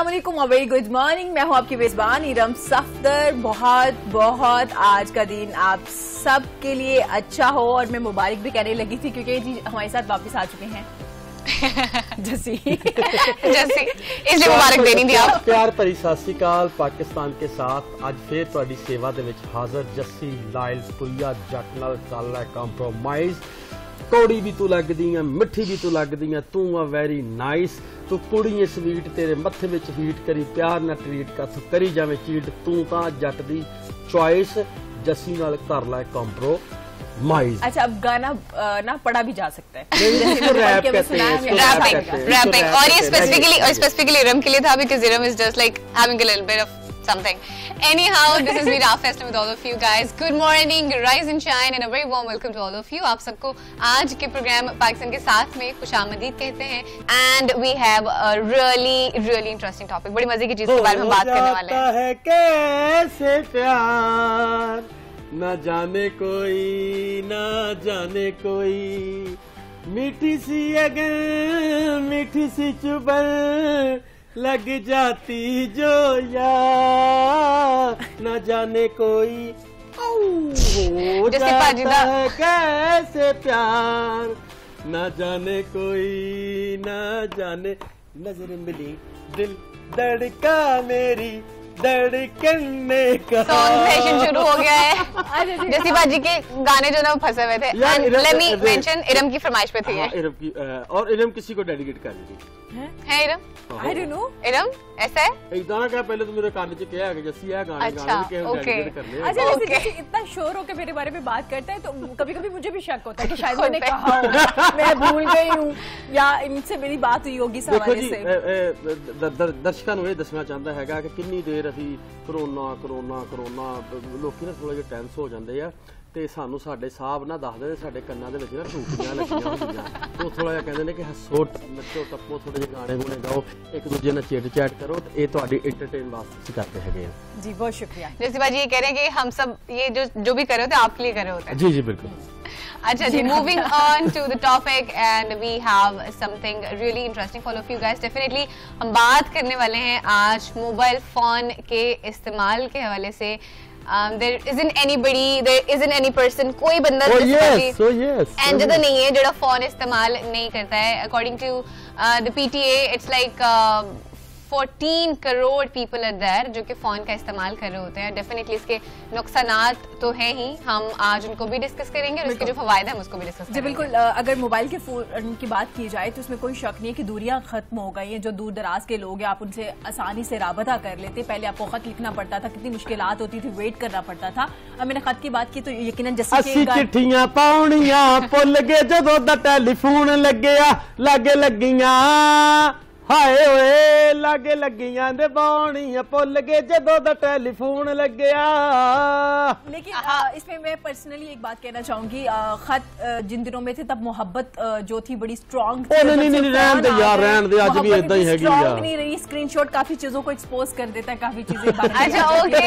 अस्सलाम वालेकुम और वेरी गुड मॉर्निंग। मैं हूं आपकी मेजबान इरम सफदर। बहुत आज का दिन आप सब के लिए अच्छा हो और मैं मुबारक भी कहने लगी थी क्योंकि जी हमारे साथ वापस आ चुके हैं जसी इसलिए मुबारक देनी थी आप। प्यार भरी सत श्री अकाल। पाकिस्तान के साथ अज फिर तुहाडी सेवा दे विच हाज़र जस्सी लाइल पुलिया जट नाल कर लै कंप्रोमाइज। कौड़ी भी तू लगदी है, मिठी भी तू लगदी है, तू आ वेरी नाइस। तू कुड़ी स्वीट तेरे मथे विच हीट करी प्यार ना ट्रीट कर तू करी जावे चीट। तू तां जट दी चॉइस जस्सी नाल कर लै कंप्रोमाइज। अच्छा अब गाना ना पढ़ा भी जा सकता है रैप कहते हैं रैपिंग और ये स्पेसिफिकली इरम के लिए था because Iram is just like having a little bit of something. Anyhow, this is Meera Fest with all of you guys. Good morning, rise and shine and a very warm welcome to all of you. आप सबको आज के programme Pakistan के साथ में खुशामदीद कहते हैं and we have a really interesting topic. बड़ी मजे की चीज के बारे में हम बात करने वाले हैं। है कैसे प्यार न जाने कोई न जाने कोई, मीठी सी अगर मीठी सी चुबन लग जाती जो यार न जाने कोई हो जाता है कैसे प्यार न जाने कोई न जाने। नजर मिली दिल धड़का मेरी धड़कने का सेशन शुरू हो गया है। जैसी बाजी के गाने जो ना फंसे हुए थे and let me mention Iram की फरमाइश पे थी। इरम की और इरम किसी को डेडिकेट कर दी है Iram. I don't know. Iram ऐसा है एक गाना क्या पहले तो मेरे कान च क्या है जैसी है गाने अच्छा, गाने के डेडिकेट करने। अच्छा जैसे इतना शोर होकर मेरे बारे में बात करता है तो कभी-कभी मुझे भी शक होता है कि शायद मैंने कहा होगा, मैं भूल गई हूँ या इनसे मेरी बात हुई होगी सवाल से। दर्शकों ਨੂੰ ਇਹ ਦੱਸਣਾ ਚਾਹੁੰਦਾ ਹੈਗਾ ਕਿ ਕਿੰਨੀ ਦੇਰ ਅਸੀਂ ਕਰੋਨਾ ਲੋਕੀ ਨਾ ਥੋੜਾ ਜਿਹਾ ਟੈਂਸ ਹੋ ਜਾਂਦੇ ਆ ਤੇ ਸਾਨੂੰ ਸਾਡੇ ਸਾਹਬ ਨਾ ਦੱਸਦੇ ਨੇ ਸਾਡੇ ਕੰਨਾਂ ਦੇ ਵਿੱਚ ਨਾ ਟੂਟੀਆਂ ਲੱਗੀਆਂ ਹੁੰਦੀਆਂ ਉਹ ਥੋੜਾ ਜਿਹਾ ਕਹਿੰਦੇ ਨੇ ਕਿ ਹੱਸੋ ਨੱਚੋ ਟੱਪੋ ਥੋੜੇ ਜਿਹੇ ਗਾਣੇ ਗੁਣੇ ਗਾਓ ਇੱਕ ਦੂਜੇ ਨਾਲ ਚਿਟ ਚੈਟ ਕਰੋ ਇਹ ਤੁਹਾਡੀ एंटरटेन वास्ते करते हैं जी बहुत शुक्रिया। जैसे बाजी ये कह रहे हैं कि हम सब ये जो भी कर रहे होते हैं आपके लिए कर रहे होते हैं। जी जी बिल्कुल। अच्छा जी moving on to the topic and we have something really interesting for of you guys. Definitely हम बात करने वाले हैं आज मोबाइल फोन के इस्तेमाल के हवाले से। there isn't any person कोई बंदा एंड जदा नहीं है जो फोन इस्तेमाल नहीं करता है। According to the PTA it's like 14 crore people are there जो कि फोन का इस्तेमाल कर रहे होते हैं। डेफिनेटली इसके नुकसानात तो हैं ही, हम आज उनको भी डिस्कस करेंगे और इसके जो फवायद हैं हम उसको भी डिस्कस करेंगे। जी बिल्कुल। अगर मोबाइल के फोन की बात की जाए तो उसमें कोई शक नहीं है कि दूरियां खत्म हो गई हैं। जो दूर दराज के लोग हैं आप उनसे आसानी से राबता कर लेते। पहले आपको खत लिखना पड़ता था, कितनी मुश्किलात होती थी, वेट करना पड़ता था। अब मैंने खत की बात की तो यकीनन जैसे चिट्ठियां पाउणियां भुल गए जदों दा टेलीफोन लग्गिया लागे लग्गियां हाय ओए लागे लग्गियां दे बाणियां भुल गए जदों दा टेलीफोन लग्गिया। लेकिन इसमें मैं पर्सनली एक बात कहना चाहूंगी, खत जिन दिनों में थे तब मोहब्बत जो थी बड़ी स्ट्रांग थी। नहीं रहन दे यार रहन दे, आज भी इतना ही हैगी यार। नहीं रही स्क्रीनशॉट काफी चीजों को एक्सपोज कर देता है, काफी चीजें। अच्छा okay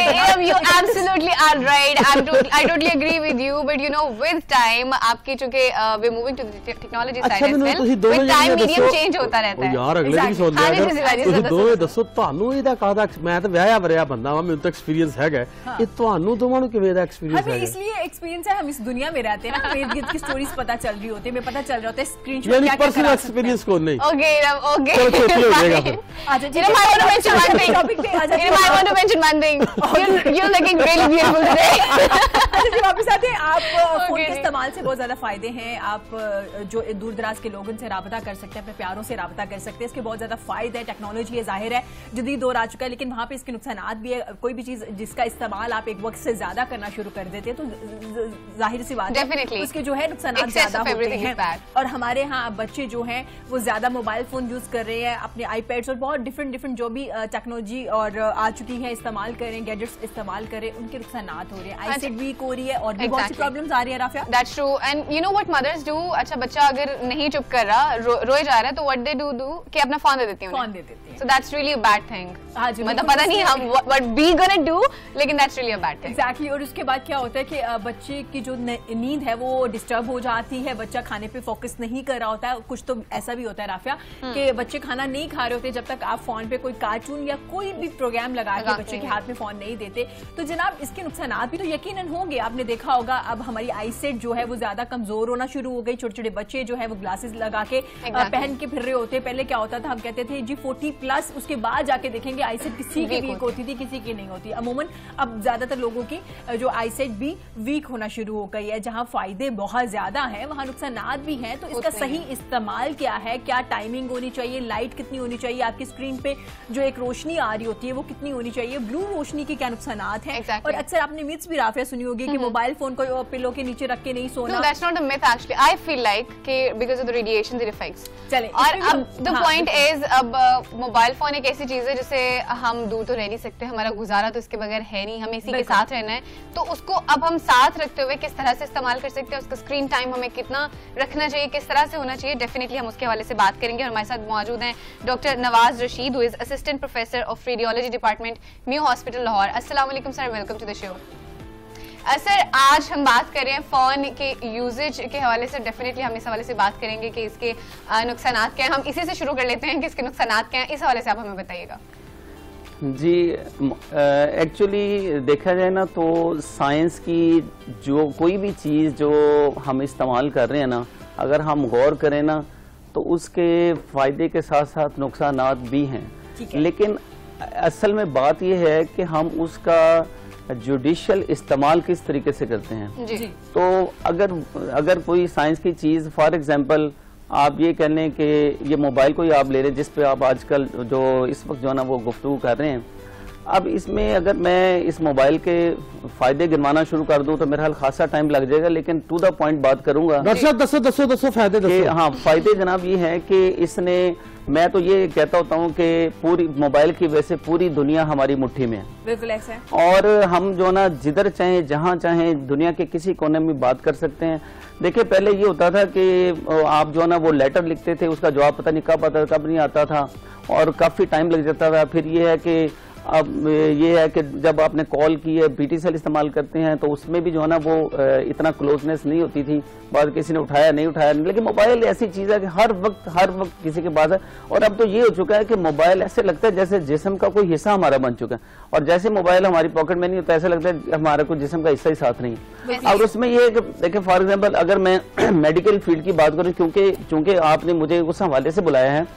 you absolutely are right, I totally agree with you but you know with time आपकी चूंकि we moving to the technology side as well with time medium change होता रहता है यार। अगले ਤੁਸੀਂ ਦੋਵੇਂ ਦੱਸੋ ਤੁਹਾਨੂੰ ਇਹਦਾ ਕਾਹਦਾ, ਮੈਂ ਤਾਂ ਵਿਆਹਿਆ ਵਰਿਆ ਬੰਦਾ ਵਾਂ, ਮੈਨੂੰ ਤਾਂ एक्सपीरियंस हैगा ये ਤੁਹਾਨੂੰ ਦੋਵਾਂ ਨੂੰ ਕਿਵੇਂ ਦਾ एक्सपीरियंस है? इसलिए एक्सपीरियंस है, हम इस दुनिया में रहते हैं ना, इर्द-गिर्द की स्टोरीज पता चल रही होती है, मैं पता चल रहा होता है स्क्रीनशॉट यानी पर्सनल एक्सपीरियंस को नहीं। ओके ओके चलो कोई हो जाएगा फिर। अच्छा जी I want to mention one thing. Topic पे आ जाइए। I want to mention one thing. You're looking really beautiful today. अच्छा जी वापस आते हैं। आप फोन के इस्तेमाल से बहुत ज्यादा फायदे हैं। आप जो दूर दराज के लोगों से राबता कर सकते हैं, अपने प्यारों से राबता कर सकते हैं, इसके बहुत ज्यादा फायदे हैं। टेक्नोलॉजी है, जाहिर है जदीद दौर आ चुका है, लेकिन वहाँ पे इसके नुकसानात भी है। कोई भी चीज जिसका इस्तेमाल आप एक वक्त से ज्यादा करना शुरू कर देते हैं तो जाहिर सी बात है उसके जो है नुकसानात ज्यादा होते हैं। और हमारे यहाँ बच्चे जो हैं वो ज्यादा मोबाइल फोन यूज कर रहे हैं, अपने आईपैड्स और बहुत डिफरेंट जो भी टेक्नोलॉजी और आ चुकी है इस्तेमाल करें, गैजेट्स इस्तेमाल करें, उनके नुकसानात हो रहे हैं। आईसाइट वीक हो रही है और भी बहुत सी प्रॉब्लम्स आ रही है। Rafia that's true and you know what mothers do. अच्छा बच्चा अगर नहीं चुप कर रहा, रोए जा रहा है तो व्हाट दे डू कि अपना फोन दे देती हैं, फोन दे देती हैं। So that's really a bad thing. हाँ जी, मतलब पता नहीं हम व्हाट वी गोना डू, लेकिन that's really a bad thing. Exactly. और उसके बाद क्या होता है कि बच्चे की जो नींद है वो डिस्टर्ब हो जाती है, बच्चा खाने पे फोकस नहीं कर रहा होता है। कुछ तो ऐसा भी होता है राफिया कि बच्चे खाना नहीं खा रहे होते जब तक आप फोन पे कोई कार्टून या कोई भी प्रोग्राम लगा के बच्चे के हाथ में फोन नहीं देते। तो जनाब इसके नुकसान भी तो यकीनन होंगे। आपने देखा होगा अब हमारी आईसेट जो है वो ज्यादा कमजोर होना शुरू हो गई। छोटे छोटे बच्चे जो है वो ग्लासेस लगा के पहन के फिर रहे होते। पहले क्या होता था, हम कहते थे जी 40+, उसके बाद जाके देखेंगे आईसेट किसी की वीक होती थी, किसी की नहीं होती। अमूमन अब ज्यादातर लोगों की जो आईसेट भी वीक होना शुरू हो गई है। जहां फायदे बहुत ज्यादा हैं वहां नुकसान भी हैं। तो इसका सही इस्तेमाल क्या है, क्या टाइमिंग होनी चाहिए, लाइट कितनी होनी चाहिए, आपकी स्क्रीन पे जो एक रोशनी आ रही होती है वो कितनी होनी चाहिए, ब्लू रोशनी के क्या नुकसान हैं। और अक्सर आपने मिथ्स भी राफिया सुनी होगी कि मोबाइल फोन को पिलो के नीचे रख के नहीं सोना। No, that's not a myth actually. I feel like कि because of the radiation it affects. चले और अब the point is अब मोबाइल फोन एक ऐसी चीज है जिसे हम दूर तो रह नहीं सकते, हमारा गुजारा तो इसके बगैर है नहीं, हमें इसी के साथ रहना है। तो उसको अब हम साथ रखते हुए किस तरह से इस्तेमाल कर सकते हैं, उसका स्क्रीन टाइम हमें कितना रखना चाहिए, किस तरह से होना चाहिए, डेफिनेटली हम उसके हवाले से बात करेंगे। और हमारे साथ मौजूद हैं doctor Nawaz Rashid, who is assistant professor of radiology department, Mayo hospital Lahore. अस्सलाम वालेकुम sir, welcome to the show. Sir आज हम बात कर रहे हैं फोन के यूजेज के हवाले से। डेफिनेटली हम इस हवाले से बात करेंगे कि इसके नुकसान क्या हैं। हम इसी से शुरू कर लेते हैं कि इसके नुकसान क्या हैं, इस हवाले से आप हमें बताइएगा। जी एक्चुअली देखा जाए ना तो साइंस की जो कोई भी चीज़ जो हम इस्तेमाल कर रहे हैं ना, अगर हम गौर करें ना तो उसके फ़ायदे के साथ साथ नुकसानात भी हैं। लेकिन असल में बात यह है कि हम उसका जुडिशियल इस्तेमाल किस तरीके से करते हैं। जी। तो अगर कोई साइंस की चीज़, फॉर एग्जांपल आप ये कह लें कि ये मोबाइल को ही आप ले रहे हैं जिस पे आप आजकल जो इस वक्त जो है ना वो गुफ्तगू कर रहे हैं, अब इसमें अगर मैं इस मोबाइल के फायदे गिनवाना शुरू कर दूं तो मेरा ख्याल खासा टाइम लग जाएगा, लेकिन टू द पॉइंट बात करूंगा। दसो फायदे दसो। हाँ, फायदे जनाब ये है कि इसने, मैं तो ये कहता होता हूँ कि पूरी मोबाइल की वजह से पूरी दुनिया हमारी मुट्ठी में है। बिल्कुल ऐसा है। और हम जो ना जिधर चाहें जहाँ चाहें दुनिया के किसी कोने में बात कर सकते हैं। देखिए पहले ये होता था कि आप जो ना वो लेटर लिखते थे, उसका जवाब पता नहीं कब आता कब नहीं आता था और काफी टाइम लग जाता था। फिर ये है कि अब ये है कि जब आपने कॉल की है, BTCL इस्तेमाल करते हैं तो उसमें भी जो है ना वो इतना क्लोजनेस नहीं होती थी, बाद किसी ने उठाया नहीं उठाया। लेकिन मोबाइल ऐसी चीज है कि हर वक्त किसी के पास है। और अब तो ये हो चुका है कि मोबाइल ऐसे लगता है जैसे जिस्म का कोई हिस्सा हमारा बन चुका है, और जैसे मोबाइल हमारी पॉकेट में नहीं होता ऐसा लगता है हमारा कोई जिस्म का हिस्सा ही साथ नहीं है। और उसमें ये है कि देखिए फॉर एग्जाम्पल अगर मैं मेडिकल फील्ड की बात करूँ, क्योंकि आपने मुझे उस हवाले से बुलाया है,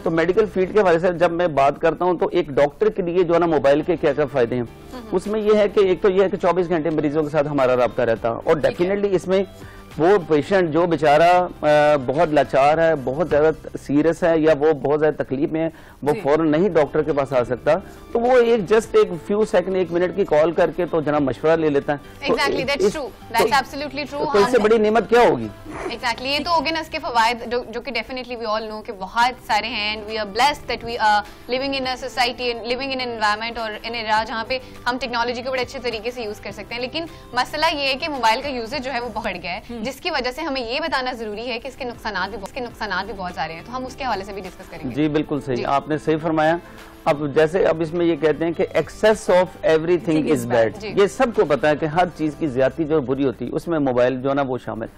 तो मेडिकल फील्ड के हवाले से जब मैं बात करता हूँ तो एक डॉक्टर के लिए जो है ना मोबाइल के क्या क्या फायदे हैं, उसमें यह है कि एक तो यह है कि 24 घंटे मरीजों के साथ हमारा राब्ता रहता है। और डेफिनेटली इसमें वो पेशेंट जो बेचारा बहुत लाचार है, बहुत ज्यादा सीरियस है या वो बहुत ज्यादा तकलीफ में है, वो फौरन नहीं डॉक्टर के पास आ सकता, तो वो एक फ्यू सेकंड 1 मिनट की कॉल करके तो जनाब मशवरा ले लेता है। Exactly, that's true. That's absolutely true. तो इससे बड़ी नेमत क्या होगी? Exactly, ये तो हो गए ना इसके फवायद जो कि डेफिनेटली वी ऑल नो कि बहुत सारे हैं, and we are blessed that we are living in a society and living in an environment और इन एरा जहाँ पे हम टेक्नोलॉजी को बड़े अच्छे तरीके से यूज कर सकते हैं। लेकिन मसला ये है कि मोबाइल का यूजेज जो है वो बढ़ गया है, जिसकी वजह से हमें ये बताना जरूरी है कि इसके नुकसान भी बहुत सारे हैं। तो हम उसके हवाले से भी डिस्कस करेंगे। जी बिल्कुल सही, आपने सही फरमाया। अब जैसे अब इसमें ये कहते हैं कि excess of everything is bad, ये सबको पता है कि हर चीज की ज्यादती जो बुरी होती है उसमें मोबाइल जो ना वो शामिल।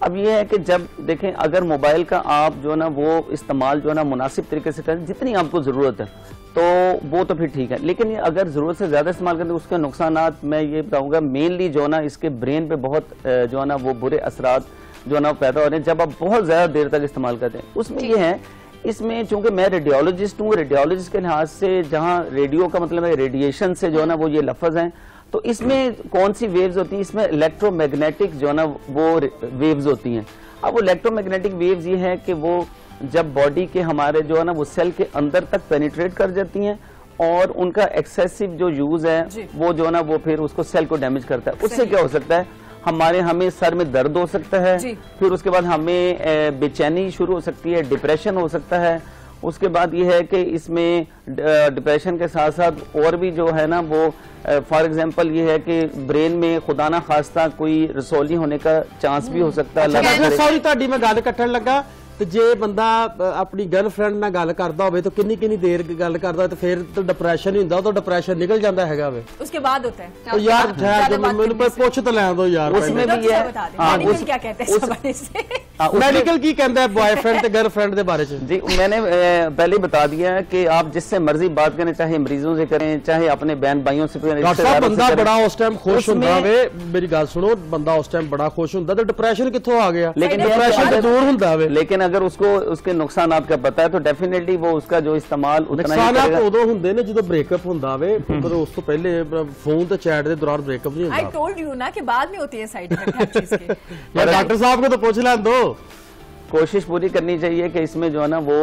अब ये है कि जब देखें अगर मोबाइल का आप जो ना वो इस्तेमाल जो ना मुनासिब तरीके से करें, जितनी आपको जरूरत है तो वो तो फिर ठीक है, लेकिन अगर जरूरत से ज्यादा इस्तेमाल करें तो उसके नुकसान मैं ये बताऊंगा मेनली जो ना इसके ब्रेन पे बहुत जो ना वो बुरे असरात जो ना पैदा हो रहे हैं जब आप बहुत ज्यादा देर तक इस्तेमाल करते हैं। उसमें ये है, इसमें चूंकि मैं रेडियोलॉजिस्ट हूँ, रेडियोलॉजिस्ट के लिहाज से जहाँ रेडियो का मतलब है रेडिएशन से जो ना वो ये लफ्ज हैं, तो इसमें कौन सी वेव्स होती हैं, इसमें इलेक्ट्रोमैग्नेटिक जो ना वो वेव्स होती हैं। अब वो इलेक्ट्रोमैग्नेटिक वेव्स ये है कि वो जब बॉडी के हमारे जो है ना वो सेल के अंदर तक पेनिट्रेट कर जाती हैं और उनका एक्सेसिव जो यूज है वो जो ना वो फिर उसको सेल को डैमेज करता है। उससे क्या हो सकता है, हमें सर में दर्द हो सकता है, फिर उसके बाद हमें बेचैनी शुरू हो सकती है, डिप्रेशन हो सकता है। उसके बाद ये है कि इसमें डिप्रेशन के साथ साथ और भी जो है ना वो फॉर एग्जांपल ये है कि ब्रेन में खुदा ना खास्ता कोई रसौली होने का चांस भी हो सकता है। सॉरी ਤੁਹਾਡੀ मैं गल कट्टन लगा ਤੇ ਜੇ ਬੰਦਾ ਆਪਣੀ ਗਰਲਫ੍ਰੈਂਡ ਨਾਲ ਗੱਲ ਕਰਦਾ ਹੋਵੇ ਤਾਂ ਕਿੰਨੀ ਕਿੰਨੀ ਦੇਰ ਗੱਲ ਕਰਦਾ ਤੇ ਫਿਰ ਤਾਂ ਡਿਪਰੈਸ਼ਨ ਹੀ ਹੁੰਦਾ, ਉਹ ਤਾਂ ਡਿਪਰੈਸ਼ਨ ਨਿਕਲ ਜਾਂਦਾ ਹੈਗਾ ਵੇ। उसके बाद होता है तो यार ठहर ਮੈਨੂੰ पर ਪੁੱਛ ਤਾਂ ਲੈਣ ਦਿਓ ਯਾਰ। उसमें भी है मेडिकल क्या कहते हैं इस हवाले से? मेडिकल की कहता है बॉयफ्रेंड ते गर्लफ्रेंड के बारे में? जी मैंने पहले ही बता दिया है कि आप जिससे मर्जी बात करें, चाहे मरीजों से करें, चाहे अपने बहन भाइयों से करें। डॉक्टर साहब बंदा बड़ा उस टाइम खुश होता वे, मेरी गल सुनो, बंदा उस टाइम बड़ा खुश होता तो डिप्रेशन कित्थों आ गया? लेकिन डिप्रेशन तो दूर होता वे। लेकिन अगर उसको उसके नुकसान आपका पता है तो डेफिनेटली वो उसका जो इस्तेमाल नुकसान उदों होंदे ने जदों ब्रेकअप होंदा वे, पर उस तो पहले फोन ते चैट दे दौरान ब्रेकअप नहीं होंदा। आई टोल्ड यू ना कि बाद में होती है साइड इफेक्ट हर चीज के। यार डॉक्टर साहब को तो पूछ लें दो। कोशिश पूरी करनी चाहिए कि इसमें जो है ना वो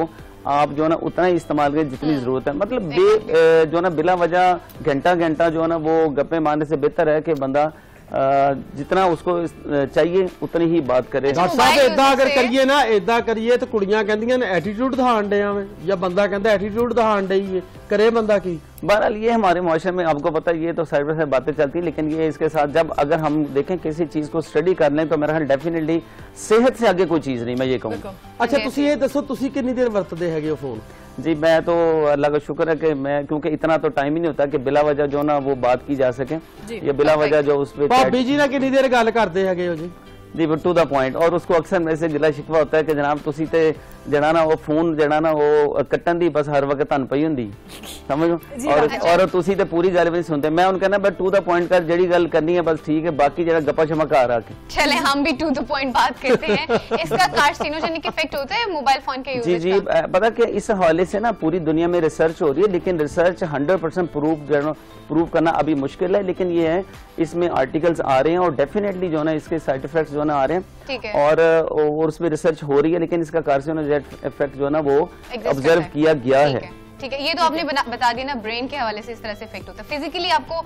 आप जो है ना उतना ही इस्तेमाल करें जितनी जरूरत है। मतलब जो है ना बिला वजह घंटा घंटा जो है ना वो गप्पे मारने से बेहतर है कि बंदा जितना उसको चाहिए उतनी ही बात करे। डॉक्टर साहब इदा अगर करिए ना, इदा करिए तो कुड़ियां कहंदियां ने एटीट्यूड दिखाण डे आवे, या बंदा कहंदा एटीट्यूड दिखाण डई है, करे बंदा की? बहरहाल ये हमारे मुआशरे में आपको पता है ये तो साइड बाय साइड बातें चलती है, लेकिन ये इसके साथ जब अगर हम देखें किसी चीज को स्टडी कर लें तो मेरा ख्याल डेफिनेटली सेहत से आगे कोई चीज नहीं, मैं ये कहूँगा। अच्छा तुसी ये दसो तुसी कितनी देर वरतदे हैगे फोन? जी मैं तो अल्लाह का शुक्र है कि मैं, क्योंकि इतना तो टाइम ही नहीं होता कि बिला वजह जो ना वो बात की जा सके, ये बिला वजह जो उस पे भाभी जी ना कितनी देर गल करते हैगे हो जी? जी टू द पॉइंट। और उसको अक्सर मेरे से गिला शिकवा होता है कि जनाब तुसी ते जड़ा ना वो फोन जड़ा ना वो कट्टन दी बस हर वक्त तन पई हुंदी, समझो, और तुसी ते पूरी गल भी नहीं सुनते। मैं उन कहना बस टू द पॉइंट कर, जड़ी गल करनी है बस ठीक है, बाकी जरा गप्पा शमा घर आके। चले हम भी टू द पॉइंट बात करते हैं। इसका कार्सिनोजेनिक इफेक्ट होता है मोबाइल फोन के यूज? जी पता कि इस हवाले से ना पूरी दुनिया में रिसर्च हो रही है, लेकिन रिसर्च 100% प्रूव करना अभी मुश्किल है, लेकिन ये है इसमें आर्टिकल्स आ रहे हैं और डेफिनेटली जो है ना इसके साइड इफेक्ट्स जो है ना आ रहे हैं, और उसमें रिसर्च हो रही है, लेकिन इसका कार्सिनोजेनिक इफेक्ट जो है ना वो ऑब्जर्व किया गया है। ठीक है, ये तो आपने बता दिया ना ब्रेन के हवाले से इस तरह से इफेक्ट होता है। फिजिकली आपको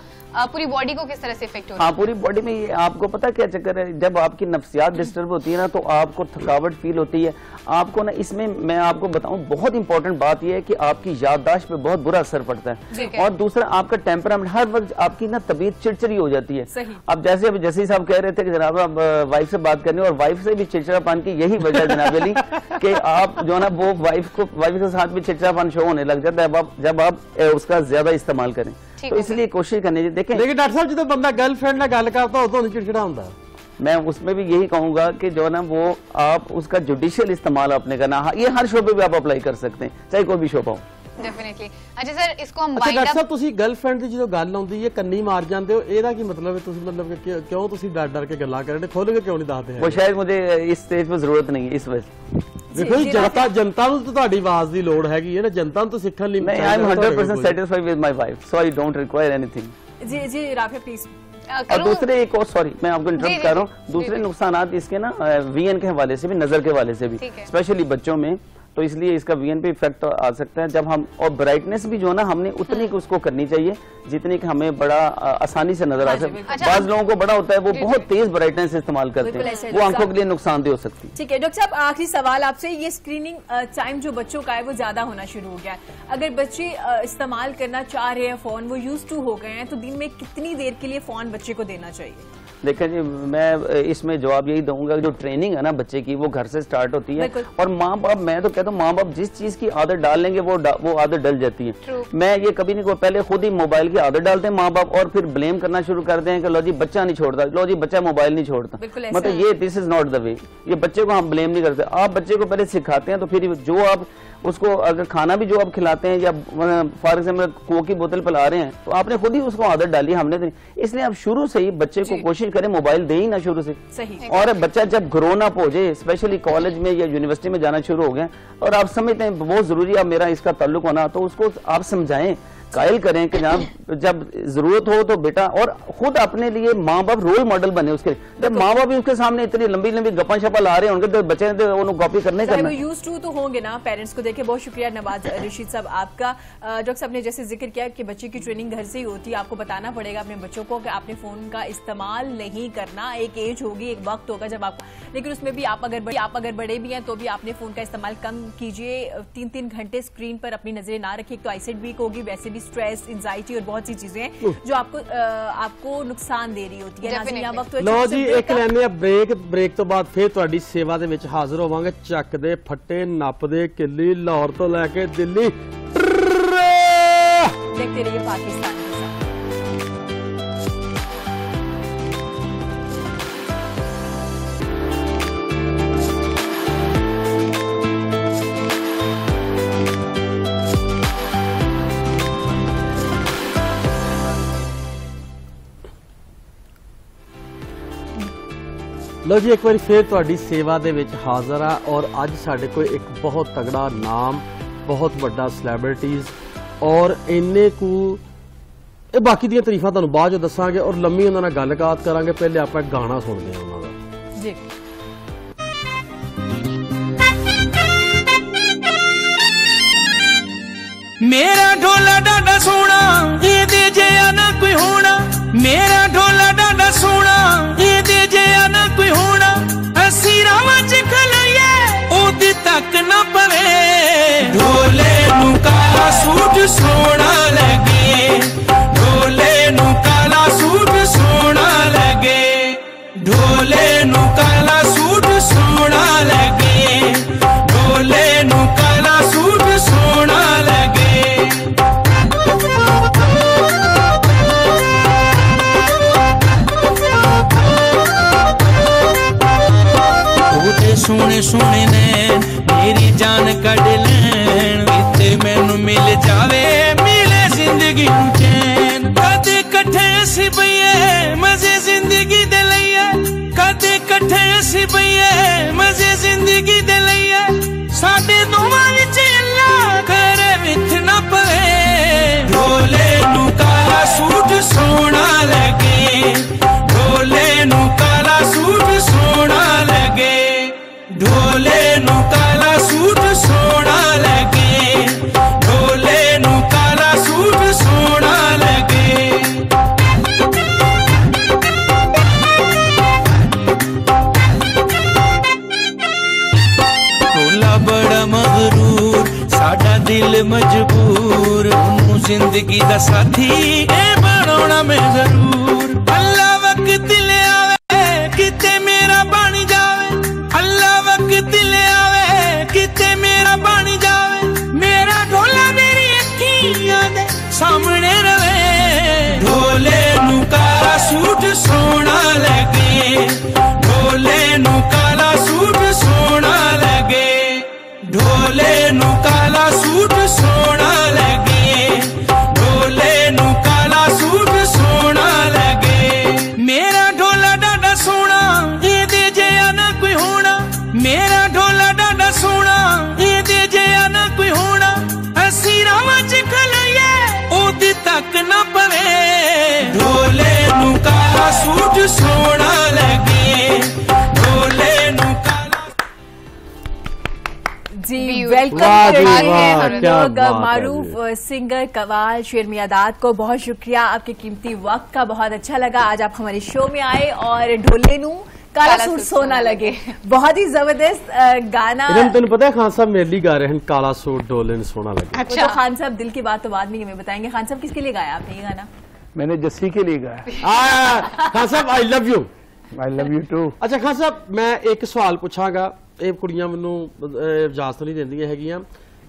पूरी बॉडी को किस तरह से इफेक्ट होता है? हाँ पूरी बॉडी में ये आपको पता क्या चक्कर है, जब आपकी नफ्सियात डिस्टर्ब होती है ना तो आपको थकावट फील होती है, आपको ना इसमें मैं आपको बताऊं बहुत इंपॉर्टेंट बात यह है कि आपकी याददाश्त पे बहुत बुरा असर पड़ता है, और दूसरा आपका टेम्परामेंट, हर वक्त आपकी ना तबीयत चिड़चिड़ी हो जाती है। अब जैसे ही साहब कह रहे थे कि जनाब आप वाइफ से बात करनी, और वाइफ से भी चिड़चिड़ापन की यही वजह जनाब अली कि आप जो है ना वो वाइफ के साथ भी चिड़चिड़ापन शो होने लग जाता है जब आप उसका ज्यादा इस्तेमाल करें, तो इसलिए कोशिश करनी चाहिए। देखें लेकिन डॉक्टर साहब जो बंदा गर्लफ्रेंड ना गल करता हो तो चिड़चिड़ा होता है, मैं उसमें भी यही कहूंगा कि जो ना वो आप उसका जुडिशियल इस्तेमाल आपने करना, ये हर शोबे पे आप अप्लाई कर सकते हैं, चाहे कोई भी शोबा हो। डेफिनेटली। अच्छा सर इसको हम डॉक्टर साहब ਤੁਸੀਂ गर्लफ्रेंड ਦੀ ਜਦੋਂ ਗੱਲ ਆਉਂਦੀ ਹੈ ਕੰਨੀ ਮਾਰ ਜਾਂਦੇ ਹੋ, ਇਹਦਾ ਕੀ मतलब है? ਤੁਸੀਂ मतलब कि क्यों ਤੁਸੀਂ डर के गल्लां कर रहे हो, खोल के क्यों नहीं ਦੱਸਦੇ? वो शायद मुझे इस स्टेज पे जरूरत नहीं है इस वजह। देखो जी जनता ਨੂੰ ਤਾਂ ਤੁਹਾਡੀ ਆਵਾਜ਼ ਦੀ ਲੋੜ ਹੈਗੀ ਹੈ ਨਾ, जनता ਨੂੰ ਤਾਂ ਸਿੱਖਣ ਲਈ। नहीं I am 100% satisfied with my wife, so I don't require anything। जी राफिया प्लीज। और दूसरे एक और, सॉरी मैं आपको इंटरप्ट कर रहा हूँ, दूसरे नुकसानात इसके ना वीएन के हवाले से भी, नजर के हवाले से भी, स्पेशली बच्चों में, तो इसलिए इसका वीएन पे इफेक्ट आ सकता है जब हम, और ब्राइटनेस भी जो है ना हमने उतनी उसको करनी चाहिए जितनी कि हमें बड़ा आसानी से नजर आ सके। बाज लोगों को बड़ा होता है वो बहुत तेज ब्राइटनेस इस्तेमाल करते हैं, वो आंखों के लिए नुकसानदेह हो सकती है। ठीक है डॉक्टर साहब, आखिरी सवाल आपसे, ये स्क्रीनिंग टाइम जो बच्चों का है वो ज्यादा होना शुरू हो गया है, अगर बच्चे इस्तेमाल करना चाह रहे हैं फोन, वो यूज टू हो गए हैं, तो दिन में कितनी देर के लिए फोन बच्चे को देना चाहिए? देखिए जी मैं इसमें जवाब यही दूंगा, जो ट्रेनिंग है ना बच्चे की वो घर से स्टार्ट होती है, और माँ बाप, मैं तो कहता हूँ माँ बाप जिस चीज की आदत डाल लेंगे वो आदत डल जाती है। मैं ये कभी नहीं, पहले खुद ही मोबाइल की आदत डालते हैं माँ बाप, और फिर ब्लेम करना शुरू करते हैं कि लो जी बच्चा नहीं छोड़ता, लो जी बच्चा मोबाइल नहीं छोड़ता, मतलब ये this is not the way. ये बच्चे को हम ब्लेम नहीं करते, आप बच्चे को पहले सिखाते हैं, तो फिर जो आप उसको अगर खाना भी जो आप खिलाते हैं, या फॉर एग्जाम्पल कोक की बोतल पिला रहे हैं, तो आपने खुद ही उसको आदत डाली, हमने तो नहीं। इसलिए आप शुरू से ही बच्चे को कोशिश करें मोबाइल दे ही ना शुरू से। सही। और बच्चा जब ग्रोन अप हो जाए, स्पेशली कॉलेज में या यूनिवर्सिटी में जाना शुरू हो गया, और आप समझते हैं बहुत जरूरी है मेरा इसका ताल्लुक होना, तो उसको आप समझाएं, कायल करें कि जब जरूरत हो तो बेटा, और खुद अपने लिए माँ बाप रोल मॉडल बने उसके। जब माँ बाप भी उसके सामने इतनी लंबी लंबी गप्पा शप्पा ला रहे होंगे तो बच्चे तो उन्होंने कॉपी करने करना। यूज टू तो होंगे ना पेरेंट्स को देखे। बहुत शुक्रिया नवाज रशीद साहब आपका। डॉक्टर साहब ने जैसे जिक्र किया कि बच्चे की ट्रेनिंग घर से ही होती है, आपको बताना पड़ेगा अपने बच्चों को कि आपने फोन का इस्तेमाल नहीं करना, एक एज होगी, एक वक्त होगा जब आपको, लेकिन उसमें भी आप अगर बड़े भी हैं तो भी आपने फोन का इस्तेमाल कम कीजिए। 3-3 घंटे स्क्रीन पर अपनी नजरें ना रखिए, तो आईसाइट वीक होगी, वैसे भी स्ट्रेस, एंजाइटी और बहुत सी चीजें हैं जो आपको नुकसान दे रही होती है। नाज़रीन, वक्त लो जी एक लेने ब्रेक, ब्रेक तो बाद फिर तुहाडी सेवा दे विच हाजिर होवांगे। ਚੱਕ ਦੇ फट्टे नपदे किली लाहौर तो लैके दिल्ली। देखते रहिए पाकिस्तान के साथ। लो जी एक बार फिर तुहाडी सेवा दे विच हाजिर आ और अज साडे कोल एक बहुत तगड़ा नाम, बहुत बड़ा सैलेब्रिटीज और इन्ने कु बाकी दी तारीफां तुहानू बाद चो दसांगे और लम्मी उन्हां नाल गलबात करांगे। पहले आपां गाना सुनदे हां उन्हां दा जी। मेरा ढोला डाडा सोना ये दे जिया ना कोई होना, मेरा ढोला डाडा सोना ये दे जिया ना कोई होना, असी रावां च खलोइए ओदी तक ना पवे, ढोले नू काला सूट सोना लगे, ढोले नू काला सूट सोना लगे, ढोले नू काला सूट सोना लगे, ढोले नू काला सूट सोना लगे। सोने सोने ने मेरी जान कढ़ लैन, इत्ते मैनू मिल जावे मिले जिंदगी नू चैन, कदे कट्ठे असी बईए मजे जिंदगी दे लईए, कदे कट्ठे असी बईए मजे जिंदगी दे लईए, साडे दोवां विच अल्लाह करे विच ना पवे, ढोले नू काला सूट सोना लगे, ढोले नू काला सूट सोना लगे, ढोले नू काला सूट सोना लगे, ढोले नू काला सूट सोना लगे। ढोला बड़ा मगरूर साडा दिल मजबूर, ओनू जिंदगी दा साथी ए बनाउणा मैं जरूर, अल्लाह वक्त ले आवे किते मेरा बन जावे, अल्लाह वक्त ले आवे किते मेरा बन जावे, मेरा ढोला मेरी अखियां दे सामने रवे, ढोले नू काला सूट सोना लगे, ढोले नू काला सूट सोना लगे, ढोले नू काला सूट सोना लगे, ढोले नू काला सूट सोना लगे, मेरा ढोला डाडा सोना ये दे जिया ना कोई होना, मेरा ढोला डाडा सोना ये दे जिया ना कोई होना, असी रावां च खलोइए ओदी तक ना पवे, ढोले नू काला सूट सोना लगे, ढोले नू काला। जी वाह वेलकम जी, करते हैं वाह, हम क्या लोग बात है मारूफ सिंगर कवाल शेर मियादाद को। बहुत शुक्रिया आपके कीमती वक्त का, बहुत अच्छा लगा आज आप हमारे शो में आए और ढोले नू काला सूट सोना लगे, बहुत ही जबरदस्त गाना। तेन पता है खान साहब मेरे लिए गा रहे हैं काला सूट ढोले ने सोना लगे। अच्छा खान साहब दिल की बात तो बाद में हमें बताएंगे। खान साहब किसके लिए गाया आपने ये गाना? मैंने जस्सी के लिए गाया। खान साहब I love you. I love you too. अच्छा खान साहब मैं एक सवाल पूछागा, ਇਹ ਕੁੜੀਆਂ ਮੈਨੂੰ ਇਜਾਜ਼ਤ ਨਹੀਂ ਦਿੰਦੀਆਂ ਹੈਗੀਆਂ।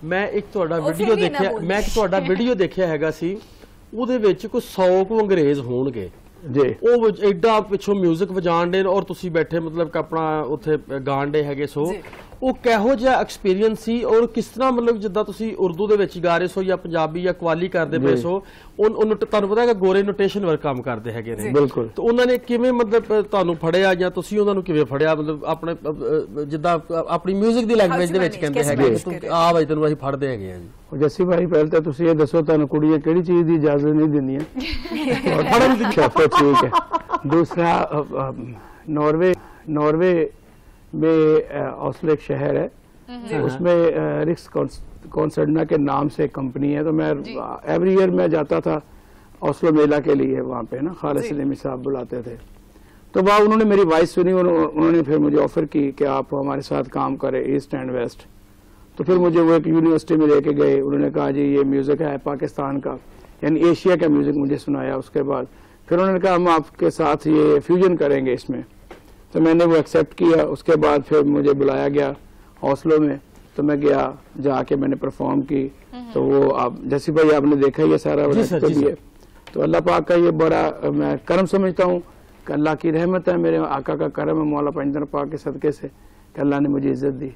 ਮੈਂ ਇੱਕ ਤੁਹਾਡਾ ਵੀਡੀਓ ਦੇਖਿਆ, ਮੈਂ ਇੱਕ ਤੁਹਾਡਾ ਵੀਡੀਓ ਦੇਖਿਆ ਹੈਗਾ ਸੀ, ਉਹਦੇ ਵਿੱਚ ਕੋਈ 100 ਕੁ ਅੰਗਰੇਜ਼ ਹੋਣਗੇ ਜੀ, ਉਹ ਐਡਾ ਪਿੱਛੋਂ ਮਿਊਜ਼ਿਕ ਵਜਾਣ ਦੇ ਔਰ ਤੁਸੀਂ ਬੈਠੇ ਮਤਲਬ ਕਿ ਆਪਣਾ ਉੱਥੇ ਗਾਣ ਦੇ ਹੈਗੇ, ਸੋ ਉਹ ਕਿਹੋ ਜਿਹਾ ਐਕਸਪੀਰੀਅੰਸ ਸੀ ਔਰ ਕਿਸ ਤਰ੍ਹਾਂ ਮਤਲਬ ਜਿੱਦਾਂ ਤੁਸੀਂ ਉਰਦੂ ਦੇ ਵਿੱਚ ਗਾ ਰਹੇ ਸੋ ਜਾਂ ਪੰਜਾਬੀ ਜਾਂ ਕਵਾਲੀ ਕਰਦੇ ਪਏ ਸੋ, ਉਹਨੂੰ ਤੁਹਾਨੂੰ ਪਤਾ ਹੈ ਗੋਰੇ ਨੋਟੇਸ਼ਨ ਵਰਕ ਕੰਮ ਕਰਦੇ ਹੈਗੇ ਨੇ, ਬਿਲਕੁਲ। ਤਾਂ ਉਹਨਾਂ ਨੇ ਕਿਵੇਂ ਮਤਲਬ ਤੁਹਾਨੂੰ ਫੜਿਆ ਜਾਂ ਤੁਸੀਂ ਉਹਨਾਂ ਨੂੰ ਕਿਵੇਂ ਫੜਿਆ, ਮਤਲਬ ਆਪਣੇ ਜਿੱਦਾਂ ਆਪਣੀ ਮਿਊਜ਼ਿਕ ਦੀ ਲੈਂਗੁਏਜ ਦੇ ਵਿੱਚ ਕਹਿੰਦੇ ਹੈਗੇ ਆ ਬਾਈ ਤੈਨੂੰ ਅਸੀਂ ਫੜਦੇ ਹੈਗੇ ਆ ਜੀ। ਜੱਸੀ ਭਾਈ ਪਹਿਲਾਂ ਤਾਂ ਤੁਸੀਂ ਇਹ ਦੱਸੋ ਤੁਹਾਨੂੰ ਕੁੜੀਆਂ ਕਿਹੜੀ ਚੀਜ਼ ਦੀ ਇਜਾਜ਼ਤ ਨਹੀਂ ਦਿੰਦੀਆਂ ਔਰ ਫੜਨ ਦੀ? ਚਲੋ ठीक है। दूसरा नॉर्वे में ऑस्लो एक शहर है, उसमें रिक्स कॉन्सर्ना के नाम से कंपनी है, तो मैं एवरी ईयर मैं जाता था ऑस्लो मेला के लिए, वहाँ पे ना खालिद सलीमी साहब बुलाते थे, तो वहाँ उन्होंने मेरी वॉइस सुनी, उन्होंने फिर मुझे ऑफर की कि आप हमारे साथ काम करें ईस्ट एंड वेस्ट। तो फिर मुझे वो एक यूनिवर्सिटी में लेके गए, उन्होंने कहा जी ये म्यूजिक है पाकिस्तान का, यानी एशिया का म्यूजिक मुझे सुनाया। उसके बाद फिर उन्होंने कहा हम आपके साथ ये फ्यूजन करेंगे इसमें, तो मैंने वो एक्सेप्ट किया। उसके बाद फिर मुझे बुलाया गया ऑस्लो में, तो मैं गया, जाके मैंने परफॉर्म की। तो वो आप जैसे भाई आपने देखा ये सारा तो दिए, तो अल्लाह पाक का ये बड़ा मैं करम समझता हूँ कि अल्लाह की रहमत है, मेरे आका का करम है मौला पंजर पाक के सदके से कि अल्लाह ने मुझे इज्जत दी।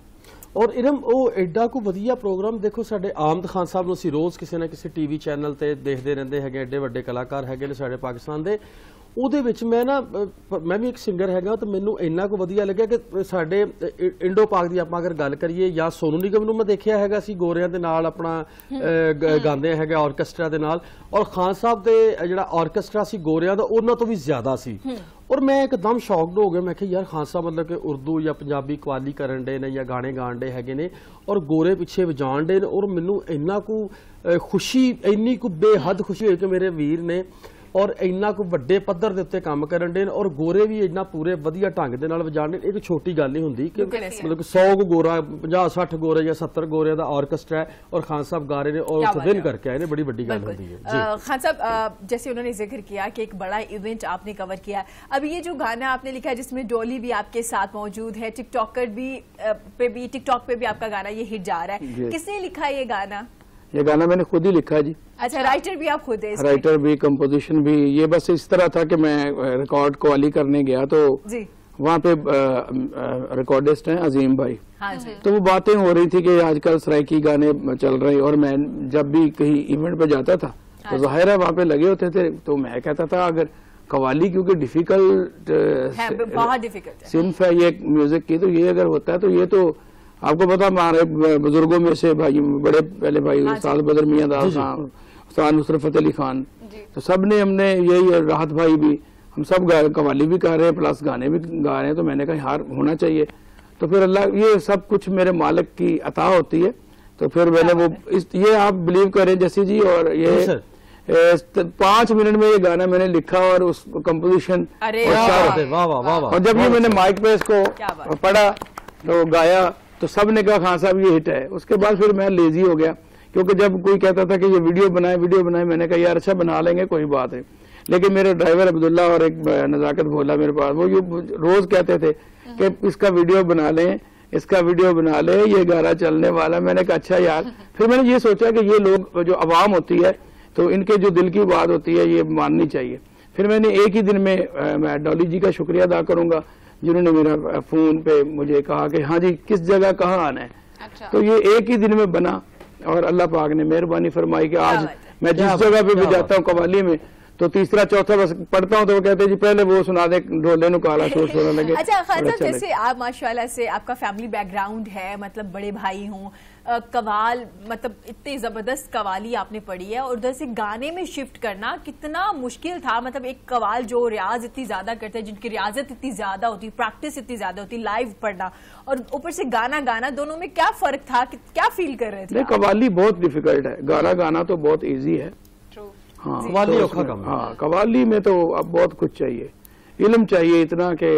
ਔਰ ਇਰਮ ਉਹ ਐਡਾ ਕੋ ਵਧੀਆ ਪ੍ਰੋਗਰਾਮ ਦੇਖੋ, ਸਾਡੇ ਆਮਦ ਖਾਨ ਸਾਹਿਬ ਨੂੰ ਅਸੀਂ ਰੋਜ਼ ਕਿਸੇ ਨਾ ਕਿਸੇ ਟੀਵੀ ਚੈਨਲ ਤੇ ਦੇਖਦੇ ਰਹਿੰਦੇ ਹੈਗੇ, ਐਡੇ ਵੱਡੇ ਕਲਾਕਾਰ ਹੈਗੇ ਨੇ ਸਾਡੇ ਪਾਕਿਸਤਾਨ ਦੇ। ਉਹਦੇ ਵਿੱਚ ਮੈਂ ਵੀ ਇੱਕ ਸਿੰਗਰ ਹੈਗਾ, ਤੇ ਮੈਨੂੰ ਇੰਨਾ ਕੋ ਵਧੀਆ ਲੱਗਿਆ ਕਿ ਸਾਡੇ ਇੰਡੋ ਪਾਕ ਦੀ ਆਪਾਂ ਅਗਰ ਗੱਲ ਕਰੀਏ, ਜਾਂ ਸੋਨੂ ਨਿਗਮ ਨੂੰ ਮੈਂ ਦੇਖਿਆ ਹੈਗਾ ਸੀ ਗੋਰਿਆਂ ਦੇ ਨਾਲ ਆਪਣਾ ਗਾਉਂਦੇ ਹੈਗੇ ਆਰਕੈਸਟਰਾ ਦੇ ਨਾਲ, ਔਰ ਖਾਨ ਸਾਹਿਬ ਦੇ ਜਿਹੜਾ ਆਰਕੈਸਟਰਾ ਸੀ ਗੋਰਿਆਂ ਦਾ ਉਹਨਾਂ ਤੋਂ ਵੀ ਜ਼ਿਆਦਾ ਸੀ। और मैं एकदम शॉक्ड हो गया, मैं यार खान साहब मतलब कि उर्दू या पंजाबी कवाली करन डे ने या गाने गाण डे हैगे ने और गोरे पिछे वजाण डे ने, और मैनू इन्ना को खुशी, इन्नी को बेहद खुशी हुई कि मेरे वीर ने और इन्ना को ਵੱਡੇ ਪੱਧਰ ਦੇ ਉੱਤੇ ਕੰਮ ਕਰਨ ਦੇ, और गोरे भी इन्ना पूरे ਵਧੀਆ ਢੰਗ ਦੇ ਨਾਲ ਵਜਾਣ ਦੇ। ਇੱਕ ਛੋਟੀ ਗੱਲ ਨਹੀਂ ਹੁੰਦੀ ਕਿ मतलब 100 गोरा 50-60 गोरे या 70 गोरे ਦਾ ਆਰਕੈਸਟਰਾ है और खान साहब गा रहे ने और उसे विन करके आए ने, बड़ी बड़ी गल होती है। खान साहब जैसे उन्होंने जिक्र किया कि एक बड़ा इवेंट आपने कवर किया, अब ये जो गाना आपने लिखा है जिसमें डॉली भी आपके साथ मौजूद है, टिकटॉक पे भी आपका गाना ये हिट जा रहा है, किसने लिखा ये गाना? ये गाना मैंने खुद ही लिखा जी। अच्छा, राइटर भी आप खुद है? राइटर भी, कंपोजिशन भी। ये बस इस तरह था कि मैं रिकॉर्ड क्वाली करने गया, तो वहाँ पे रिकॉर्डिस्ट हैं अजीम भाई, हाँ जी। तो वो बातें हो रही थी कि आजकल सराइकी गाने चल रहे हैं, और मैं जब भी कहीं इवेंट पे जाता था तो जाहिर है वहाँ पे लगे होते थे, तो मैं कहता था अगर कवाली क्योंकि डिफिकल्ट सिंफ है ये म्यूजिक की, तो ये अगर होता है तो ये तो आपको पता हमारे बुजुर्गों में से भाई बड़े पहले भाई उस्ताद बदर मियां दास साहब, उस्ताद नुसरत फतेह अली खान, तो सब ने हमने यही, राहत भाई भी, हम सब कवाली भी गा रहे हैं प्लस गाने भी गा रहे हैं। तो मैंने कहा हार होना चाहिए, तो फिर अल्लाह ये सब कुछ मेरे मालिक की अता होती है। तो फिर मैंने वो ये आप बिलीव करें जैसी जी, और ये 5 मिनट में ये गाना मैंने लिखा और उस कंपोजिशन, और जब ये मैंने माइक पे इसको पढ़ा तो गाया तो सब ने कहा खान साहब ये हिट है। उसके बाद फिर मैं लेजी हो गया, क्योंकि जब कोई कहता था कि ये वीडियो बनाए, मैंने कहा यार अच्छा बना लेंगे कोई बात है। लेकिन मेरे ड्राइवर अब्दुल्ला और एक नजाकत भोला मेरे पास, वो रोज कहते थे कि इसका वीडियो बना लें, इसका वीडियो बना ले, ये गाना चलने वाला। मैंने कहा अच्छा यार। फिर मैंने ये सोचा कि ये लोग जो अवाम होती है तो इनके जो दिल की बात होती है ये माननी चाहिए। फिर मैंने एक ही दिन में मैं डॉली जी का शुक्रिया अदा करूंगा जिन्होंने मेरा फोन पे मुझे कहा कि हाँ जी किस जगह कहाँ आना है। अच्छा। तो ये एक ही दिन में बना और अल्लाह पाक ने मेहरबानी फरमाई कि आज मैं जिस जगह पे भी जाता हूँ कवाली में तो तीसरा चौथा बस पढ़ता हूँ तो वो कहते हैं जी पहले वो सुना दे, ढोले नु काला शोर सोना लगे। अच्छा खान साहब, जैसे आप माशाल्लाह से आपका फैमिली बैकग्राउंड है, मतलब बड़े भाई हों, कवाल मतलब इतनी जबरदस्त कवाली आपने पढ़ी है, और उधर से गाने में शिफ्ट करना कितना मुश्किल था। मतलब एक कवाल जो रियाज इतनी ज्यादा करते हैं, जिनकी रियाजत इतनी ज्यादा होती, प्रैक्टिस इतनी ज्यादा होती, लाइव पढ़ना और ऊपर से गाना गाना, दोनों में क्या फर्क था, क्या फील कर रहे थे? कवाली बहुत डिफिकल्ट है, गाना गाना तो बहुत ईजी है। हाँ, हाँ कवाली में तो अब बहुत कुछ चाहिए, इल्म चाहिए इतना कि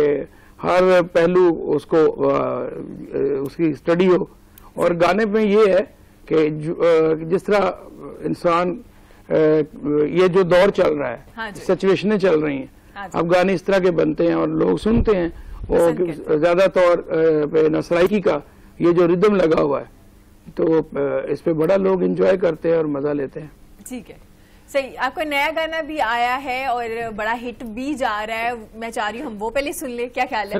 हर पहलू उसको उसकी स्टडी हो। और गाने में ये है कि जिस तरह इंसान ये जो दौर चल रहा है, हाँ सिचुएशनें चल रही हैं, हाँ अब गाने इस तरह के बनते हैं और लोग सुनते हैं, और ज्यादा तौर पे नसराइकी का ये जो रिदम लगा हुआ है तो इस पे बड़ा लोग एंजॉय करते हैं और मजा लेते हैं। ठीक है, सही। आपका नया गाना भी आया है और बड़ा हिट भी जा रहा है, मैं चाह रही हूँ हम वो पहले सुन ले, क्या ख्याल है?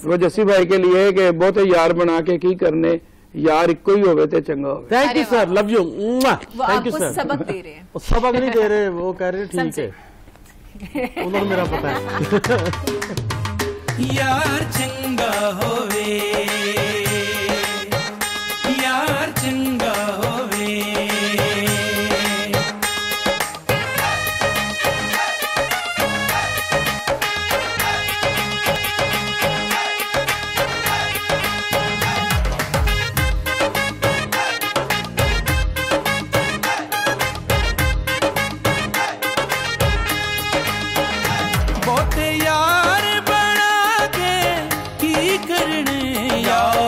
वो जस्सी भाई के लिए कि बहुत यार बना के की करने, यार इको ही होवे ते चंगा होवे। Thank you sir, love you. Thank you sir. सबक दे रहे हैं, सबक नहीं दे रहे, वो कह रहे ठीक है, उन्होंने मेरा पता है। यार चंगा होवे, यार चंगा होवे, बहुत यार बना के की करने, यार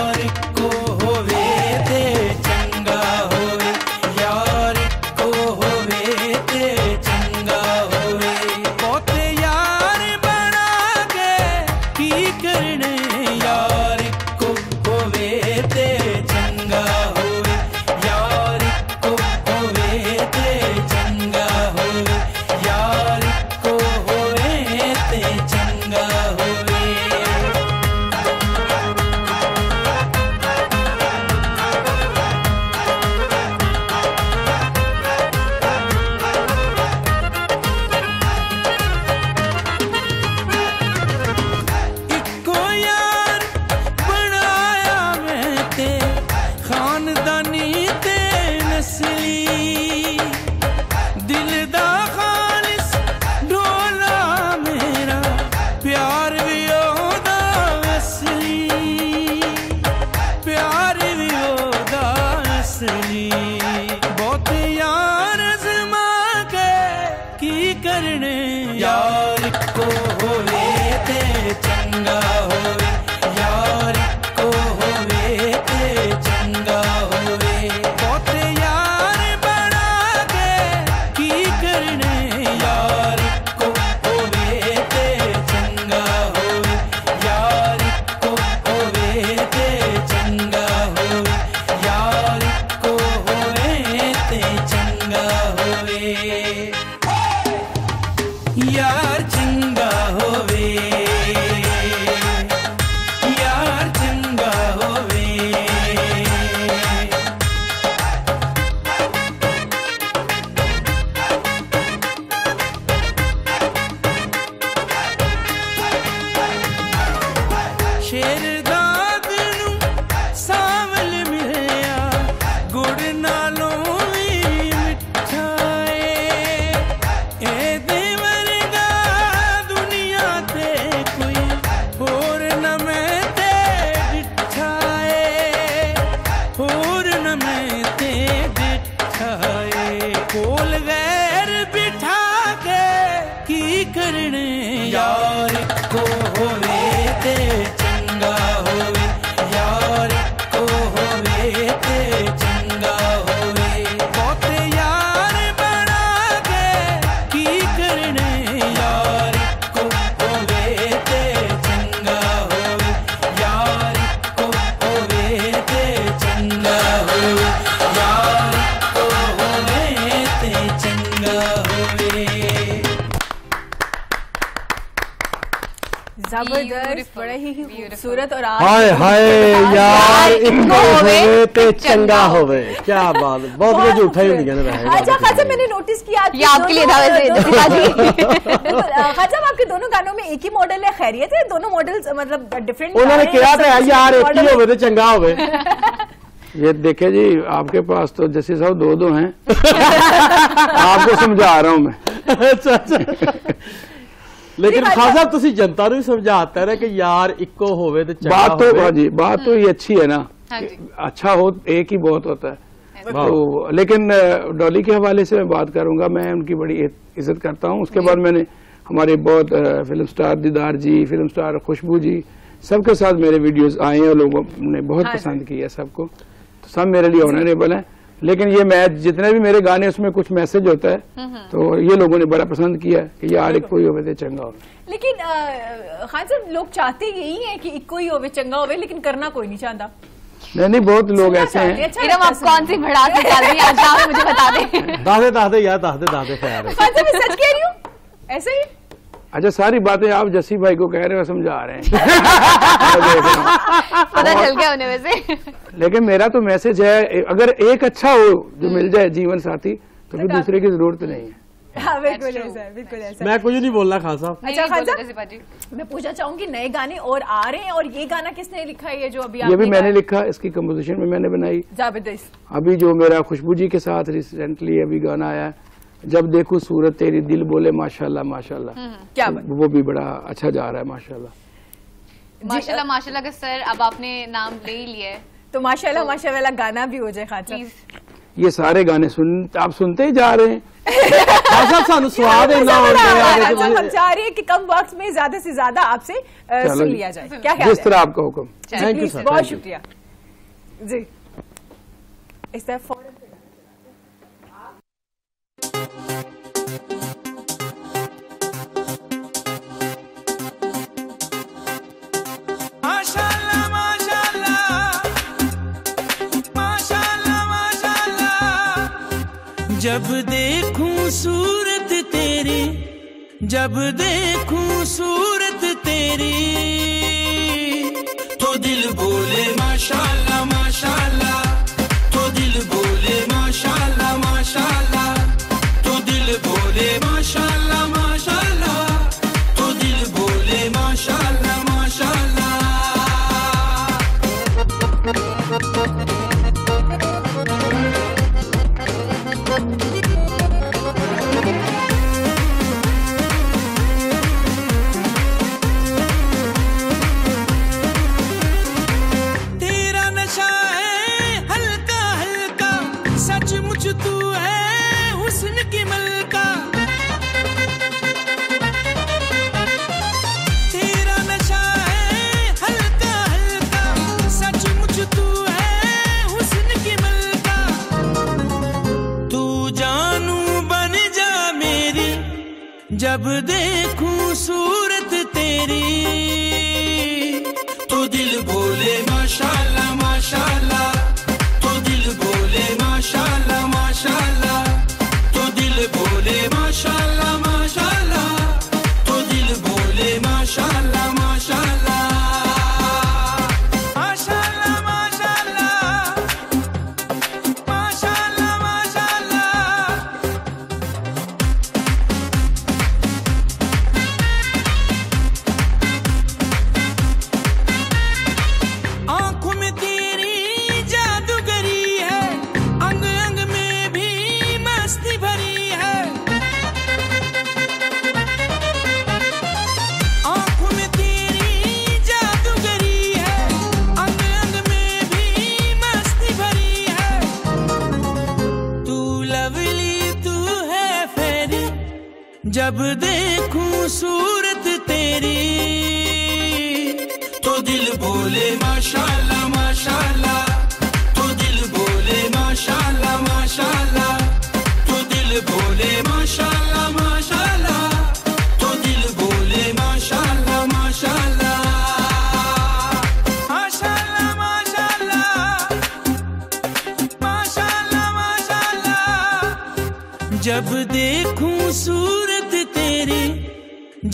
यार चंगा होवे, यार चंगा होवे। शेर दाद नू सावल मिलया, गुड़ नालों भी मिठा ए दे वर्गा दुनिया ते कोई होर न मैं ते डिठा होर न मैं ते डिठा कोल गैर बिठा के की करने यार को होवे ते चंगा होवे, यार को होवे ते चंगा होवे। बहुते यार बना के की करने यार को होवे ते चंगा होवे, यार को होवे ते चंगा होवे, यार को होवे ते चंगा होवे। जबरदस्त, बड़े ही खूबसूरत। और हाय हाय यार इनको होवे ते चंगा होवे, क्या बात, बहुत कुछ उठा ही नहीं है। अच्छा खासा मैंने नोटिस किया ये आपके लिए था वैसे जसीका जी। खासा आपके दोनों गानों में एक ही मॉडल है, खैरियत है दोनों मॉडल्स मतलब डिफरेंट। उन्होंने क्या था यार एक ही होवे ते चंगा होवे। ये देखे जी, आपके पास तो जैसे साहब दो दो हैं। आपको समझा रहा हूँ मैं। अच्छा अच्छा, लेकिन खासा तुसी जनता ਨੂੰ समझाता है कि यार इको होवे ते चंगा बात तो होवे। जी बात तो ये अच्छी है ना, हाँ जी। अच्छा हो एक ही बहुत होता है। तो लेकिन डॉली के हवाले से मैं बात करूंगा, मैं उनकी बड़ी इज्जत करता हूं। उसके बाद मैंने हमारे बहुत फिल्म स्टार दीदार जी, फिल्म स्टार खुशबू जी, सबके साथ मेरे वीडियोस आए हैं और लोगों ने बहुत पसंद किया सबको, तो सब मेरे लिए ऑनरेबल है। लेकिन ये मैं जितने भी मेरे गाने उसमें कुछ मैसेज होता है, तो ये लोगों ने बड़ा पसंद किया कि यार एक कोई होवे चंगा होवे। लेकिन खान साहब लोग चाहते यही है कि इको ही होवे चंगा होवे, लेकिन करना कोई नहीं चाहता। नहीं बहुत लोग ऐसे हैं। इरम आप कौन सी भड़ास निकाल रही हैं आज, आप मुझे बता दें। दादे यार दादे खैर है। खान साहब मैं सच कह रही हूँ, ऐसे ही। अच्छा सारी बातें आप जसी भाई को कह रहे हो, समझा रहे हैं। पता चल गया उन्हें वैसे। लेकिन मेरा तो मैसेज है, अगर एक अच्छा हो जो मिल जाए जीवन साथी, तो फिर दूसरे की जरूरत नहीं है। हाँ बिल्कुल ऐसा है, बिल्कुल ऐसा। मैं कुछ नहीं बोलना खान साहब। अच्छा खान साहब मैं पूछना चाहूंगी, नए गाने और आ रहे हैं, और ये गाना किसने लिखा है? ये जो अभी ये भी मैंने लिखा, इसकी कंपोजिशन में मैंने बनाई। जबरदस्त। अभी जो मेरा खुशबू जी के साथ रिसेंटली अभी गाना आया, जब देखूं सूरत तेरी दिल बोले माशाल्लाह माशाल्लाह, क्या बात। वो भी बड़ा अच्छा जा रहा है माशाल्लाह। माशाल्लाह माशाल्लाह का सर अब आपने नाम ले ही लिया है, तो माशाल्लाह माशाल्लाह वाला गाना भी हो जाए खान साहब। ये सारे गाने आप सुनते ही जा रहे हैं। खान साहब सानू स्वाद है ना, हम चाह रहे हैं कि कम वक्त में ज्यादा से ज्यादा आपसे सुन लिया जाए, क्या ख्याल जिस है? तरह आपका हुक्म। थैंक यू सर, बहुत शुक्रिया जी। इस तरह फौरन माशाल्लाह माशाल्लाह माशाल्लाह माशाल्लाह, जब देखूं सूरत तेरी, जब देखूं सूरत तेरी, तो दिल बोले माशाल्लाह माशाल्लाह, तो दिल बोले माशाल्लाह माशाल्लाह, तो दिल बोले माशाल्लाह माशाल्लाह, तो दिल बोले माशाल्लाह माशाल्लाह। तेरा जब देखूं सूरत तेरी तो दिल बोले माशाल्लाह माशाल्लाह, तो दिल बोले माशाल्लाह माशाल्लाह, तो दिल बोले माशाल्लाह माशाल्लाह, तो दिल बोले माशाल्लाह माशाल्लाह, माशाल्लाह माशाल्लाह, माशाल्लाह माशाल्लाह। जब देखूं सूरत तेरी,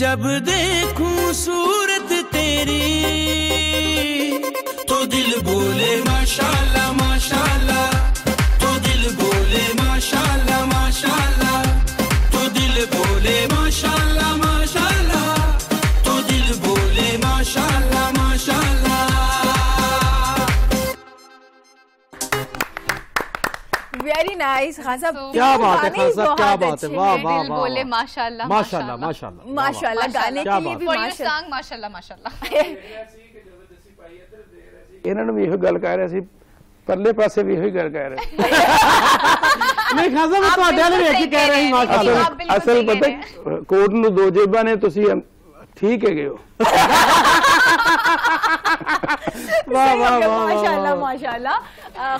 जब देखूं सूरत तेरी तो दिल बोले माशाल्लाह माशाल्लाह, तो दिल बोले माशाल्लाह माशाल्लाह, तो दिल बोले माशाल्लाह माशाल्लाह, तो दिल बोले माशाल्लाह माशाल्लाह। वेरी नाइस खान साहब, क्या बात है खान साहब, क्या बात है, वाह वाह दिल बोले माशाल्लाह माशाल्लाह माशाल्लाह माशाल्लाह, गाने के लिए भी For your माशाल्लाह। song, माशाल्लाह माशाल्लाह। ਇਹਨਾਂ ਨੂੰ ਵੀ ਇਹੋ ਗੱਲ ਕਹਿ ਰਹੇ ਸੀ, ਪਰਲੇ ਪਾਸੇ ਵੀ ਇਹੋ ਗੱਲ ਕਹਿ ਰਹੇ ਨਹੀਂ ਖਾਨ ਸਾਹਿਬ ਤੁਹਾਡੇ ਵਾਲੇ ਵੇਖ ਕੇ ਕਹਿ ਰਹੇ ਸੀ ਮਾਸ਼ਾਅੱਲਾ। आप बिल्कुल ਅਸਲ सही कह ਪਤਾ रहे हैं। ਕੋਟ ਨੂੰ ਦੋ ਜੇਬਾਂ ਨੇ, ਤੁਸੀਂ ਠੀਕ ਹੈਗੇ ਹੋ। वाह वाह वाह माशाल्लाह माशाल्लाह।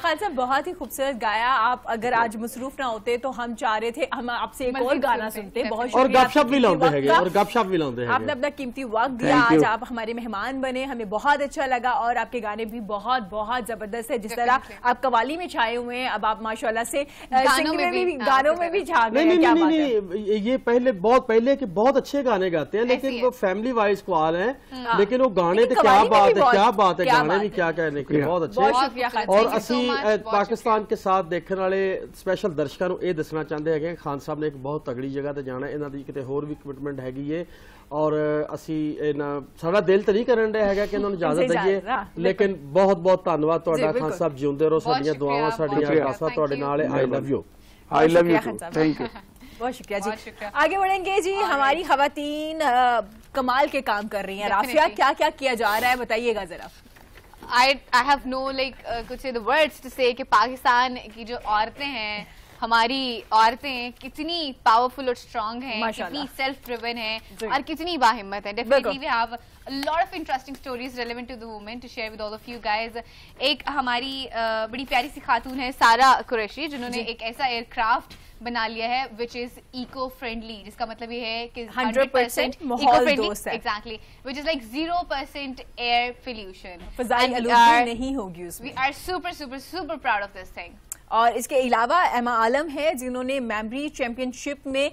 खान साहब बहुत ही खूबसूरत गाया आप। अगर आज मसरूफ ना होते तो हम चाह रहे थे हम आपसे एक और गाना सुनते। बहुत और शुक्रिया गपशप भी लाते आपके हैं, और गपशप भी लाते हैं। आपने अपना कीमती वक्त दिया, Thank आज you. आप हमारे मेहमान बने, हमें बहुत अच्छा लगा। और आपके गाने भी बहुत बहुत जबरदस्त है। जिस तरह आप कवाली में छाए हुए हैं, अब आप माशाल्लाह से गानों में भी, गानों में भी छा गए नहीं हैं। नहीं क्या नहीं बात है। नहीं, ये पहले बहुत पहले के बहुत अच्छे गाने गाते हैं, लेकिन ऐसी वो है। फैमिली वाइज क्वाल हैं, लेकिन वो गाने लेकिन तो क्या कव्वाली में बात भी है, क्या बहुत- बात है, क्या गाने बात भी है। क्या कहने के बहुत अच्छे बहुत हैं। शुक्रिया खान और Thank you so ਅਸੀਂ much, बहुत ਪਾਕਿਸਤਾਨ ਕੇ ਸਾਥ ਦੇਖਣ ਵਾਲੇ ਸਪੈਸ਼ਲ ਦਰਸ਼ਕਾਂ ਨੂੰ ਇਹ ਦੱਸਣਾ ਚਾਹੁੰਦੇ ਹੈਗੇ ਖਾਨ ਸਾਹਿਬ ਨੇ ਇੱਕ ਬਹੁਤ ਤਗੜੀ ਜਗ੍ਹਾ ਤੇ ਜਾਣਾ, ਇਹਨਾਂ ਦੀ ਕਿਤੇ ਹੋਰ ਵੀ ਕਮਿਟਮੈਂਟ ਹੈਗੀ ਏ। ਔਰ ਅਸੀਂ ਇਹਨਾਂ ਸਾਡਾ ਦਿਲ ਤਾਂ ਨਹੀਂ ਕਰਨ ਰਿਹਾ ਹੈਗਾ ਕਿ ਇਹਨਾਂ ਨੂੰ ਇਜਾਜ਼ਤ ਇਜਾਜ਼ਤ ਦਈਏ, ਨਾ, ਲੇਕਿਨ ਬਹੁਤ ਬਹੁਤ ਧੰਨਵਾਦ ਤੁਹਾਡਾ ਬਿਲਕੁਲ। ਖਾਨ ਸਾਹਿਬ, ਜਿਉਂਦੇ ਰਹੋ, ਬਹੁਤ ਸਾਡੀਆਂ ਸ਼ੁਕਰੀਆ, ਦੁਆਵਾਂ ਬਹੁਤ ਸਾਡੀਆਂ ਸ਼ੁਕਰੀਆ। ਅਰਦਾਸਾਂ Thank ਤੁਹਾਡੇ you. ਨਾਲ ਹੈ। आई love you. I love you शुक्रिया टू, खान साहब। Thank you. बहुत शुक्रिया जी। बहुत शुक्रिया। आगे बढ़ेंगे जी। हमारी खवातीन कमाल के काम कर रही हैं। राफिया, Definitely. क्या क्या किया जा रहा है बताइएगा जरा। I have no कुछ the words to say कि पाकिस्तान की जो औरतें हैं, हमारी औरतें कितनी पावरफुल और स्ट्रांग हैं, माशाल्लाह। कितनी सेल्फ ड्रिवन हैं जी। और कितनी बाहिम्मत हैं। डेफिनेटली बिल्कुल। We have a lot of interesting stories relevant to the women to share with all of you guys. एक हमारी बड़ी प्यारी सी खातून है सारा कुरैशी, जिन्होंने एक ऐसा एयरक्राफ्ट बना लिया है which is eco friendly, जिसका मतलब ये है कि 100% माहौल eco-friendly, दोस्त है। exactly, which is like 0% air pollution. फजाई And we आलूगी are- नहीं होगी उसमें। We are super proud of this thing. और इसके अलावा एमा आलम है, जिन्होंने मेमरी चैंपियनशिप में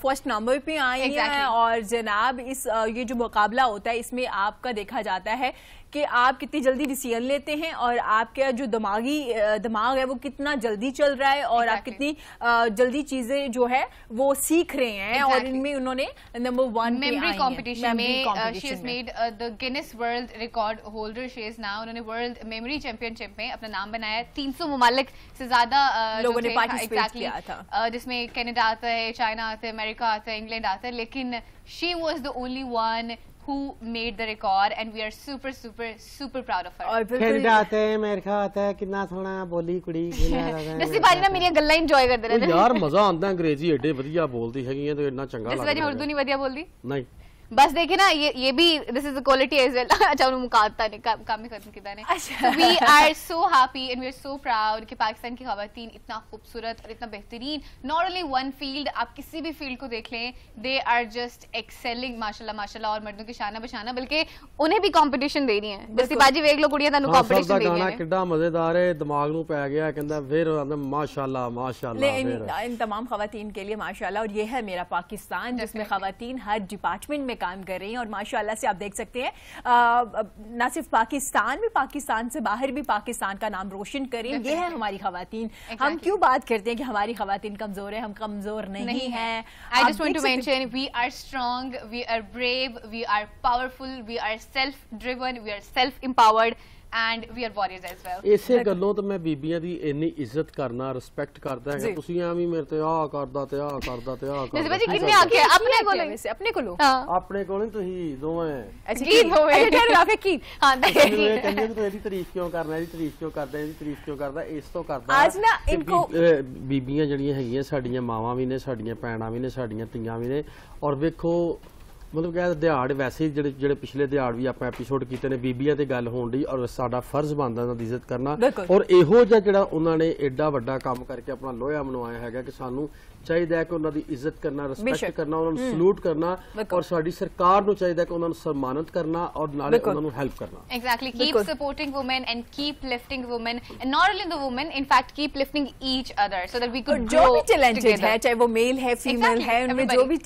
फर्स्ट नंबर पे आई हैं। Exactly. और जनाब इस ये जो मुकाबला होता है, इसमें आपका देखा जाता है कि आप कितनी जल्दी डिसीजन लेते हैं और आपका जो दिमाग है वो कितना जल्दी चल रहा है, और आप Exactly. कितनी जल्दी चीजें जो है वो सीख रहे हैं। और Exactly. इनमें उन्होंने नंबर 1 पे Memory आई हैं। competition Memory में competition she has में। made the Guinness World Record holder she is now. उन्होंने World Memory Championship में अपना नाम बनाया। 300 मुमालिक से ज्यादा लोगों जो ने थे, participate exactly, किया था। जिसमें कनाडा आता है, चाइना आता है, अमेरिका आता है, इंग्लैंड आता है, लेकिन she was the only one who made the record and we are super proud of her. और बिल्कुल कनाडा आता है, अमेरिका आता है, कितना सोहना बोली कुड़ी जस्सी भाजी ना मेरी गल्ला एंजॉय करते रहते यार मजा आंदा अंग्रेजी एडे ਵਧੀਆ ਬੋਲਦੀ ਹੈਗੀ ਹੈ ਤੇ ਇੰਨਾ ਚੰਗਾ जस्सी भाजी ਲੱਗਦਾ उर्दू नहीं वधिया बोलती नहीं। बस देखिए ना ये भी this is the quality as well. अच्छा उन्होंने मुकाता नहीं काम ही खत्म किया ने। अच्छा। We are so happy and we are so proud कि पाकिस्तान की खवातीन इतना खूबसूरत और इतना बेहतरीन, नॉट ओनली वन फील्ड, आप किसी भी फील्ड को देख लें, दे आर जस्ट एक्सेलिंग माशाल्लाह माशाल्लाह। और मर्दों की शाना बशाना, बल्कि उन्हें भी कंपटीशन दे रही है। जैसे बाजी वेख लो कुड़ियां तानू ਖਾਨ ਸਾਹਿਬ कंपटीशन ਦਾ दे ਗਾਣਾ रही है। ਕਿੱਡਾ ਮਜ਼ੇਦਾਰ ਹੈ, ਦਿਮਾਗ ਨੂੰ ਪੈ ਗਿਆ, ਕਹਿੰਦਾ ਫਿਰ ਆਂਦਾ ਮਾਸ਼ਾਅੱਲਾ माशाअल्लाह। इन तमाम खवातीन के लिए माशाल्लाह। और ये है मेरा पाकिस्तान, जिसमें खवातीन हर डिपार्टमेंट में काम कर रही हैं। और माशाल्लाह से आप देख सकते हैं ना सिर्फ पाकिस्तान में, पाकिस्तान से बाहर भी पाकिस्तान का नाम रोशन करें। ये है हमारी खवातीन। हम क्यों बात करते हैं कि हमारी खवातीन कमजोर है? हम कमजोर नहीं है। I just want to mention we are strong, we are brave, we are powerful, we are self driven, we are self empowered. and we are warriors as well. ਇਸੇ ਗੱਲੋਂ ਤਾਂ ਮੈਂ ਬੀਬੀਆਂ ਦੀ ਇੰਨੀ ਇੱਜ਼ਤ ਕਰਨਾ ਰਿਸਪੈਕਟ ਕਰਦਾ ਹੈਗਾ ਤੁਸੀਂ ਐਵੇਂ ਮੇਰੇ ਤੇ ਆਹ ਕਰਦਾ ਤੇ ਆਹ ਕਰਦਾ ਤੇ ਆਹ जैसे ਕਰਦਾ बच्चे कितने आके अपने को वैसे अपने को लो ਆਪਣੇ ਕੋਲ ਨਹੀਂ ਤੁਸੀਂ ਦੋਵੇਂ अच्छा की दोवे। अच्छा ठहरो आप की हाँ ਮੈਨੂੰ ਇਹ ਕਹਿੰਦੇ ਤੂੰ ਇਹਦੀ ਤਾਰੀਫ ਕਿਉਂ ਕਰਨਾ ਇਹਦੀ ਤਾਰੀਫ ਕਿਉਂ ਕਰਦਾ ਇਹਦੀ ਤਾਰੀਫ ਕਿਉਂ ਕਰਦਾ ਇਸ ਤੋਂ ਕਰਦਾ आज ना ਕਿ इनको ਬੀਬੀਆਂ ਜਿਹੜੀਆਂ ਹੈਗੀਆਂ ਸਾਡੀਆਂ ਮਾਵਾਂ ਵੀ ਨੇ ਸਾਡੀਆਂ ਭੈਣਾਂ ਵੀ ਨੇ ਸਾਡੀਆਂ ਧੀਆਂ ਵੀ ਨੇ ਔਰ ਵੇਖੋ ਮਤਲਬ ਕਿ ਦਿਹਾੜ ਵੈਸੇ ਹੀ ਜਿਹੜੇ ਪਿਛਲੇ ਦਿਹਾੜ ਵੀ ਆਪਾਂ ਐਪੀਸੋਡ ਕੀਤੇ ਨੇ ਬੀਬੀਆਂ ਤੇ ਗੱਲ ਹੋਣ ਦੀ ਔਰ ਸਾਡਾ ਫਰਜ਼ ਬਣਦਾ ਉਹਨਾਂ ਦੀ ਇੱਜ਼ਤ ਕਰਨਾ ਔਰ ਇਹੋ ਜਿਹਾ ਜਿਹੜਾ ਉਹਨਾਂ ਨੇ ਐਡਾ ਵੱਡਾ ਕੰਮ ਕਰਕੇ ਆਪਣਾ ਲੋਹਾ ਮਨਵਾਇਆ ਹੈਗਾ ਕਿ ਸਾਨੂੰ ਚਾਹੀਦਾ ਹੈ ਕਿ ਉਹਨਾਂ ਦੀ ਇੱਜ਼ਤ ਕਰਨਾ ਰਿਸਪੈਕਟ ਕਰਨਾ ਉਹਨਾਂ ਨੂੰ ਸਲੂਟ ਕਰਨਾ ਔਰ ਸਾਡੀ ਸਰਕਾਰ ਨੂੰ ਚਾਹੀਦਾ ਕਿ ਉਹਨਾਂ ਨੂੰ ਸਨਮਾਨਿਤ ਕਰਨਾ ਔਰ ਨਾਲੇ ਉਹਨਾਂ ਨੂੰ ਹੈਲਪ ਕਰਨਾ Exactly. Keep supporting women and keep lifting women, and not only the women, in fact, keep lifting each other so that we could जो grow भी टैलेंटेड together. है, चाहे वो मेल है, फीमेल Exactly, है, उनमें everybody. जो भी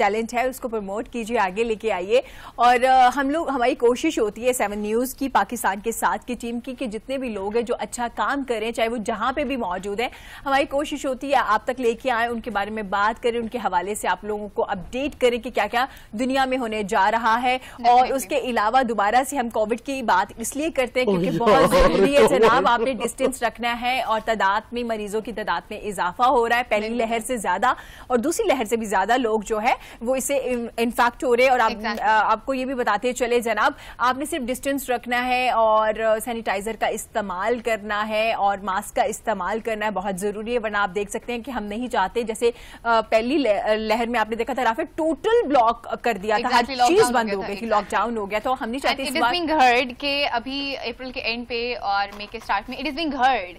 टैलेंट है उसको प्रमोट कीजिए, आगे लेके आइए। और हमारी कोशिश होती है 7 न्यूज की, पाकिस्तान के साथ की टीम की, कि जितने भी लोग हैं जो अच्छा काम करें, चाहे वो जहां पे भी मौजूद है, हमारी कोशिश होती है आप तक लेके आए, उनके बारे में बात करें, उनके हवाले से आप लोगों को अपडेट करें कि क्या क्या दुनिया में होने जा रहा है। और उसके अलावा दोबारा से हम कोविड की बात इसलिए करते हैं क्योंकि बहुत जरूरी है जनाब, आपने डिस्टेंस रखना है और तादाद में मरीजों की तादाद में इजाफा हो रहा है, पहली लहर से ज्यादा और दूसरी लहर से भी ज्यादा लोग जो है वो इससे इन्फेक्ट हो रहे हैं। और आपको ये भी बताते चले जनाब, आपने सिर्फ डिस्टेंस रखना है और सैनिटाइजर का इस्तेमाल करना है और मास्क का इस्तेमाल करना है, बहुत जरूरी है। वरना आप देख सकते हैं कि हम नहीं चाहते, जैसे पहली लहर में आपने देखा था राफे टोटल ब्लॉक कर दिया था, हर चीज बंद हो गई थी, लॉकडाउन हो गया, तो हम नहीं चाहते इस बार। इट इज बीइंग हर्ड कि अभी अप्रैल के एंड पे और मई के स्टार्ट में इट इज बीइंग हर्ड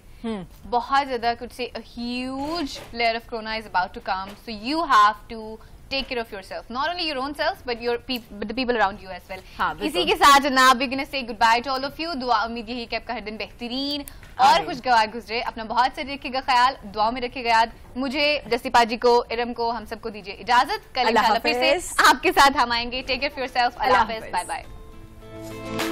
बहुत ज्यादा कुछ से a huge layer of corona is about to come, so you have to take care of yourself, not only your own selves but the people around you as well. इसी के साथ जनाब we're gonna say goodbye to all of you. दुआ उम्मीद यही कि आपका हर दिन बेहतरीन और खुशगवार गुजरे। अपना बहुत से रखिएगा ख्याल, दुआ में रखिएगा याद। मुझे जसीपा जी को, इरम को, हम सबको दीजिए इजाजत। कल इंशाल्लाह फिर से आपके साथ हम आएंगे। Take care of yourself. अल्लाह हाफिज़। Bye bye.